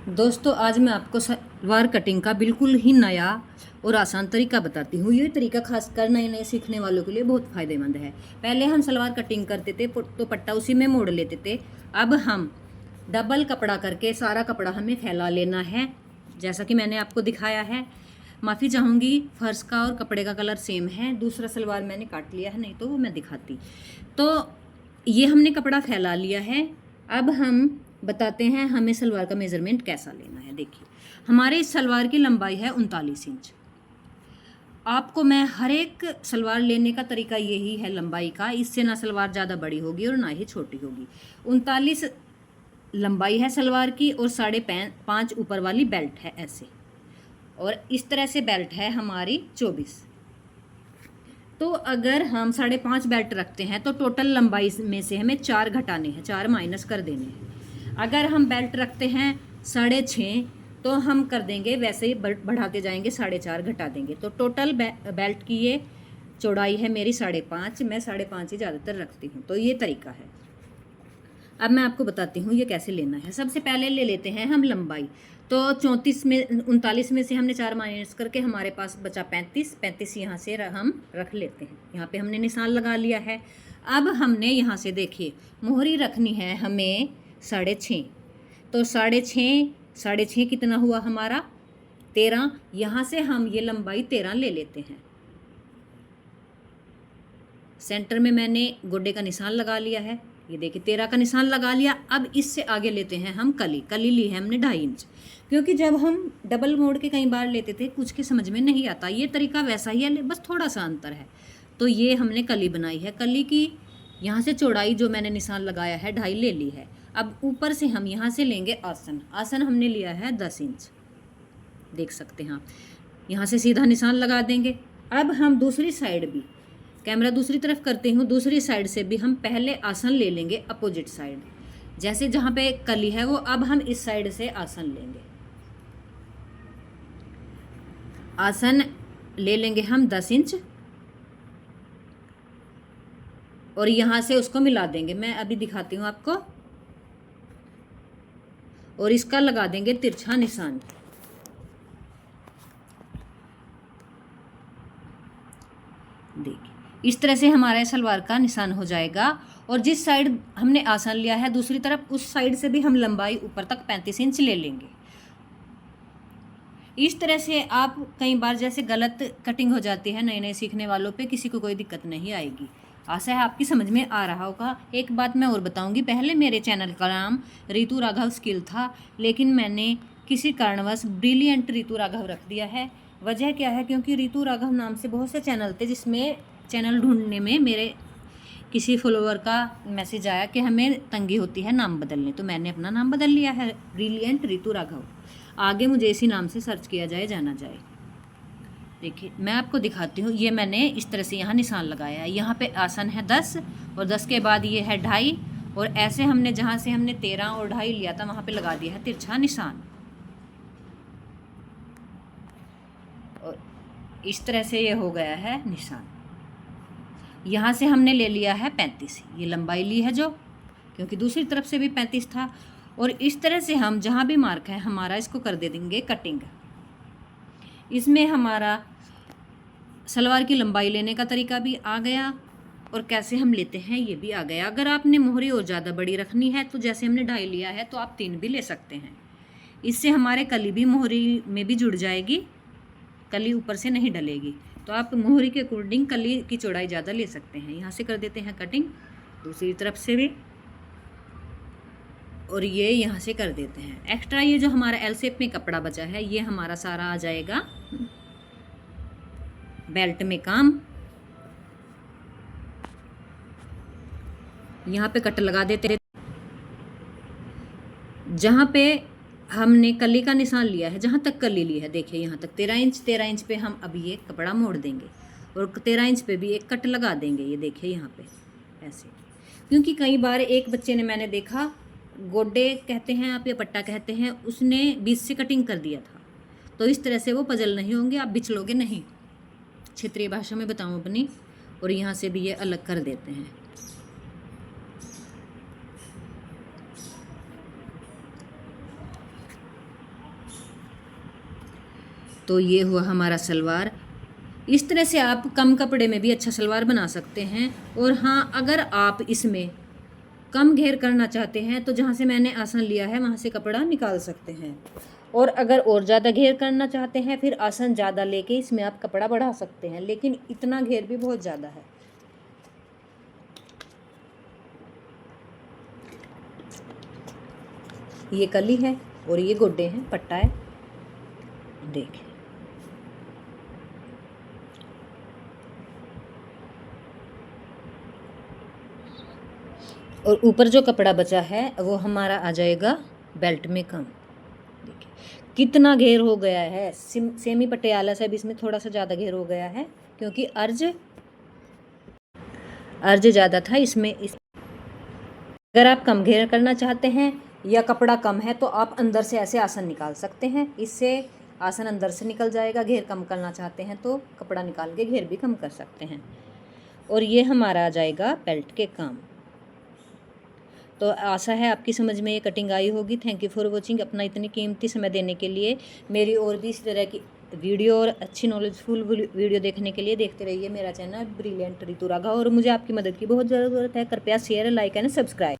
दोस्तों आज मैं आपको सलवार कटिंग का बिल्कुल ही नया और आसान तरीका बताती हूँ। ये तरीका खासकर नए नए सीखने वालों के लिए बहुत फ़ायदेमंद है। पहले हम सलवार कटिंग करते थे तो पट्टा उसी में मोड़ लेते थे। अब हम डबल कपड़ा करके सारा कपड़ा हमें फैला लेना है, जैसा कि मैंने आपको दिखाया है। माफ़ी चाहूँगी, फ़र्श का और कपड़े का कलर सेम है। दूसरा सलवार मैंने काट लिया है, नहीं तो वो मैं दिखाती। तो ये हमने कपड़ा फैला लिया है। अब हम बताते हैं हमें सलवार का मेज़रमेंट कैसा लेना है। देखिए, हमारे इस सलवार की लंबाई है 39 इंच। आपको मैं हर एक सलवार लेने का तरीका यही है लंबाई का। इससे ना सलवार ज़्यादा बड़ी होगी और ना ही छोटी होगी। 39 लंबाई है सलवार की और 5.5 ऊपर वाली बेल्ट है ऐसे, और इस तरह से बेल्ट है हमारी 24। तो अगर हम 5.5 बेल्ट रखते हैं तो टोटल लंबाई में से हमें 4 घटाने हैं, 4 माइनस कर देने हैं। अगर हम बेल्ट रखते हैं 6.5 तो हम कर देंगे वैसे ही बढ़ाते जाएंगे, 4.5 घटा देंगे। तो टोटल बेल्ट की ये चौड़ाई है मेरी 5.5। मैं 5.5 ही ज़्यादातर रखती हूँ। तो ये तरीका है। अब मैं आपको बताती हूँ ये कैसे लेना है। सबसे पहले ले लेते हैं हम लंबाई। तो 39 में से हमने 4 माइनस करके हमारे पास बचा 35 यहाँ से हम रख लेते हैं। यहाँ पे हमने निशान लगा लिया है। अब हमने यहाँ से देखिए मोहरी रखनी है हमें 6.5। तो 6.5 कितना हुआ हमारा 13। यहाँ से हम ये लंबाई 13 ले लेते हैं। सेंटर में मैंने गोड्डे का निशान लगा लिया है। ये देखिए 13 का निशान लगा लिया। अब इससे आगे लेते हैं हम कली ली है हमने 2.5 इंच, क्योंकि जब हम डबल मोड़ के कई बार लेते थे कुछ के समझ में नहीं आता। ये तरीका वैसा ही है, बस थोड़ा सा अंतर है। तो ये हमने कली बनाई है। कली की यहाँ से चौड़ाई जो मैंने निशान लगाया है 2.5 ले ली है। अब ऊपर से हम यहाँ से लेंगे आसन हमने लिया है 10 इंच, देख सकते हैं आप। यहाँ से सीधा निशान लगा देंगे। अब हम दूसरी साइड भी, कैमरा दूसरी तरफ करते हूँ, दूसरी साइड से भी हम पहले आसन ले लेंगे अपोजिट साइड। जैसे जहाँ पे कली है वो, अब हम इस साइड से आसन लेंगे। आसन ले लेंगे हम 10 इंच और यहाँ से उसको मिला देंगे। मैं अभी दिखाती हूँ आपको। और इसका लगा देंगे तिरछा निशान। देखिए इस तरह से हमारा सलवार का निशान हो जाएगा। और जिस साइड हमने आसन लिया है दूसरी तरफ, उस साइड से भी हम लंबाई ऊपर तक 35 इंच ले लेंगे। इस तरह से आप कई बार जैसे गलत कटिंग हो जाती है नए नए सीखने वालों पे, किसी को कोई दिक्कत नहीं आएगी। आशा है आपकी समझ में आ रहा होगा। एक बात मैं और बताऊंगी, पहले मेरे चैनल का नाम रितु राघव स्किल था, लेकिन मैंने किसी कारणवश ब्रिलियंट रितु राघव रख दिया है। वजह क्या है, क्योंकि रितु राघव नाम से बहुत से चैनल थे, जिसमें चैनल ढूंढने में मेरे किसी फॉलोअर का मैसेज आया कि हमें तंगी होती है नाम बदलने। तो मैंने अपना नाम बदल लिया है, ब्रिलियंट रितु राघव। आगे मुझे इसी नाम से सर्च किया जाए, जाना जाए। देखिए मैं आपको दिखाती हूँ। ये मैंने इस तरह से यहाँ निशान लगाया है। यहाँ पे आसन है 10 और 10 के बाद ये है 2.5, और ऐसे हमने जहाँ से हमने 13 और 2.5 लिया था वहाँ पे लगा दिया है तिरछा निशान। और इस तरह से ये हो गया है निशान। यहाँ से हमने ले लिया है 35, ये लंबाई ली है जो, क्योंकि दूसरी तरफ से भी 35 था। और इस तरह से हम जहाँ भी मार्क है हमारा, इसको कर दे देंगे कटिंग। इसमें हमारा सलवार की लंबाई लेने का तरीका भी आ गया और कैसे हम लेते हैं ये भी आ गया। अगर आपने मोहरी और ज़्यादा बड़ी रखनी है तो जैसे हमने 2.5 लिया है तो आप 3 भी ले सकते हैं। इससे हमारे कली भी मोहरी में भी जुड़ जाएगी, कली ऊपर से नहीं डलेगी। तो आप मोहरी के अकॉर्डिंग कली की चौड़ाई ज़्यादा ले सकते हैं। यहाँ से कर देते हैं कटिंग, दूसरी तरफ से भी, और ये यहाँ से कर देते हैं। एक्स्ट्रा ये जो हमारा एल शेप में कपड़ा बचा है ये हमारा सारा आ जाएगा बेल्ट में काम। यहाँ पे कट लगा देते। जहाँ पे हमने कली का निशान लिया है, जहाँ तक कली ली है, देखिए यहाँ तक 13 इंच पे हम अब ये कपड़ा मोड़ देंगे और 13 इंच पे भी एक कट लगा देंगे। ये देखिए यहाँ पे ऐसे, क्योंकि कई बार एक बच्चे ने मैंने देखा, गोड्डे कहते हैं आप या पट्टा कहते हैं, उसने बीच से कटिंग कर दिया था। तो इस तरह से वो पजल नहीं होंगे, आप बिचलोगे नहीं। क्षेत्रीय भाषा में बताऊँ अपनी। और यहाँ से भी ये अलग कर देते हैं। तो ये हुआ हमारा सलवार। इस तरह से आप कम कपड़े में भी अच्छा सलवार बना सकते हैं। और हाँ, अगर आप इसमें कम घेर करना चाहते हैं तो जहाँ से मैंने आसन लिया है वहाँ से कपड़ा निकाल सकते हैं। और अगर और ज़्यादा घेर करना चाहते हैं फिर आसन ज़्यादा लेके इसमें आप कपड़ा बढ़ा सकते हैं, लेकिन इतना घेर भी बहुत ज़्यादा है। ये कली है और ये गोड्डे हैं, पट्टा है, देखिए। और ऊपर जो कपड़ा बचा है वो हमारा आ जाएगा बेल्ट में कम। देखिए कितना घेर हो गया है। सेमी पटियाला से भी इसमें थोड़ा सा ज़्यादा घेर हो गया है क्योंकि अर्ज ज़्यादा था इसमें। अगर आप कम घेर करना चाहते हैं या कपड़ा कम है तो आप अंदर से ऐसे आसन निकाल सकते हैं, इससे आसन अंदर से निकल जाएगा। घेर कम करना चाहते हैं तो कपड़ा निकाल के घेर भी कम कर सकते हैं। और ये हमारा आ जाएगा बेल्ट के काम। तो आशा है आपकी समझ में ये कटिंग आई होगी। Thank you for watching. अपना इतनी कीमती समय देने के लिए। मेरी और भी इस तरह की वीडियो और अच्छी नॉलेजफुल वीडियो देखने के लिए देखते रहिए मेरा चैनल ब्रिलियंट रितु राघव। और मुझे आपकी मदद की बहुत ज़रूरत है। कृपया शेयर, लाइक एंड सब्सक्राइब।